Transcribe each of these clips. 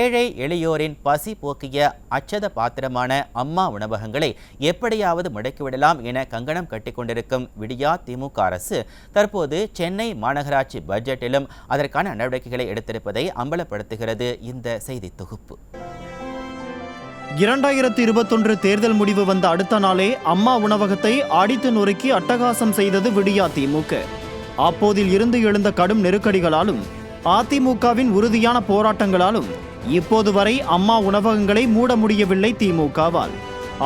ஏழை எளியோரின் பசி போக்கிய அச்சத பாத்திரமான அம்மா உணவகங்களை எப்படியாவது முடக்கிவிடலாம் என கங்கணம் கட்டிக்கொண்டிருக்கும் விடியா திமுக அரசு தற்போது சென்னை மாநகராட்சி பட்ஜெட்டிலும் அதற்கான நடவடிக்கைகளை எடுத்திருப்பதை அம்பலப்படுத்துகிறது இந்த செய்தி தொகுப்பு. 2021 தேர்தல் முடிவு வந்த அடுத்த நாளே அம்மா உணவகத்தை அடித்து நொறுக்கி அட்டகாசம் செய்தது விடியா திமுக. அப்போதில் இருந்து எழுந்த கடும் நெருக்கடிகளாலும் அதிமுகவின் உறுதியான போராட்டங்களாலும் இப்போது வரை அம்மா உணவகங்களை மூட முடியவில்லை திமுகவால்.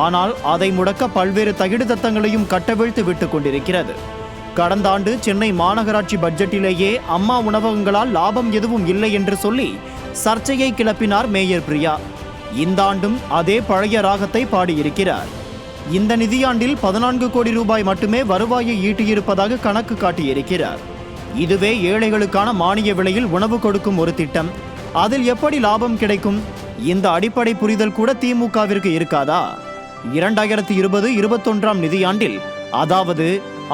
ஆனால் அதை முடக்க பல்வேறு தகிடு தத்தங்களையும் கட்டவிழ்த்து விட்டு கொண்டிருக்கிறது. கடந்த ஆண்டு சென்னை மாநகராட்சி பட்ஜெட்டிலேயே அம்மா உணவகங்களால் லாபம் எதுவும் இல்லை என்று சொல்லி சர்ச்சையை கிளப்பினார் மேயர் பிரியா. இந்த ஆண்டும் அதே பழைய ராகத்தை பாடியிருக்கிறார். இந்த நிதியாண்டில் 14 கோடி ரூபாய் மட்டுமே வருவாயை ஈட்டியிருப்பதாக கணக்கு காட்டியிருக்கிறார். இதுவே ஏழைகளுக்கான மானிய விலையில் உணவு கொடுக்கும் ஒரு திட்டம். அதில் எப்படி லாபம் கிடைக்கும்? இந்த அடிப்படை புரிதல் கூட திமுகவிற்கு இருக்காதா? 2020-21 நிதியாண்டில், அதாவது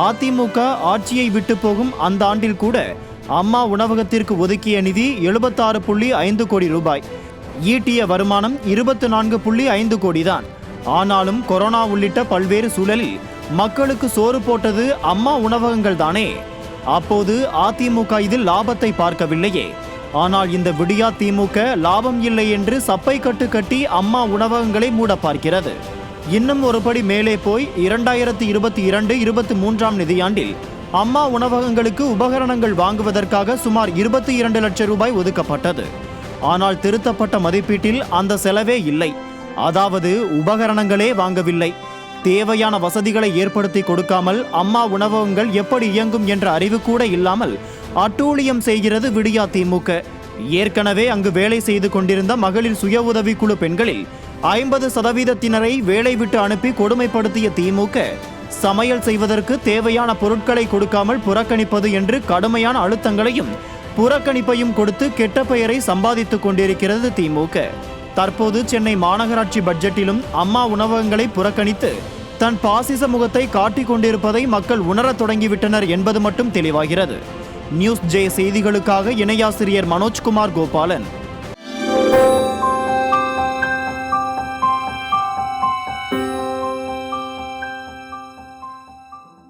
அதிமுக ஆட்சியை விட்டு போகும் அந்த ஆண்டில் கூட அம்மா உணவகத்திற்கு ஒதுக்கிய நிதி 76.5 கோடி ரூபாய். ஈட்டிய வருமானம் 24.5 கோடி தான். ஆனாலும் கொரோனா உள்ளிட்ட பல்வேறு சூழலில் மக்களுக்கு சோறு போட்டது அம்மா உணவகங்கள் தானே. அப்போது அதிமுக இதில் லாபத்தை பார்க்கவில்லையே. ஆனால் இந்த விடியா திமுக லாபம் இல்லை என்று சப்பை கட்டு கட்டி அம்மா உணவகங்களை மூட பார்க்கிறது. இன்னும் ஒருபடி மேலே போய் 2022-23 நிதியாண்டில் அம்மா உணவகங்களுக்கு உபகரணங்கள் வாங்குவதற்காக சுமார் 22 லட்சம் ரூபாய் ஒதுக்கப்பட்டது. ஆனால் திருத்தப்பட்ட மதிப்பீட்டில் அந்த செலவே இல்லை. அதாவது உபகரணங்களே வாங்கவில்லை. தேவையான வசதிகளை ஏற்படுத்தி கொடுக்காமல் அம்மா உணவகங்கள் எப்படி இயங்கும் என்ற அறிவு கூட இல்லாமல் அட்டூழியம் செய்கிறது விடியா திமுக. ஏற்கனவே அங்கு வேலை செய்து கொண்டிருந்த மகளிர் சுய உதவிக்குழு பெண்களில் 50% வேலை விட்டு அனுப்பி கொடுமைப்படுத்திய திமுக, சமையல் செய்வதற்கு தேவையான பொருட்களை கொடுக்காமல் புறக்கணிப்பது என்று கடுமையான அழுத்தங்களையும் புறக்கணிப்பையும் கொடுத்து கெட்ட பெயரை சம்பாதித்துக் கொண்டிருக்கிறது திமுக. தற்போது சென்னை மாநகராட்சி பட்ஜெட்டிலும் அம்மா உணவகங்களை புறக்கணித்து தன் பாசிச முகத்தை காட்டிக் கொண்டிருப்பதை மக்கள் உணரத் தொடங்கிவிட்டனர் என்பது மட்டும் தெளிவாகிறது. நியூஸ் ஜே செய்திகளுக்காக இணையாசிரியர் மனோஜ்குமார் கோபாலன்.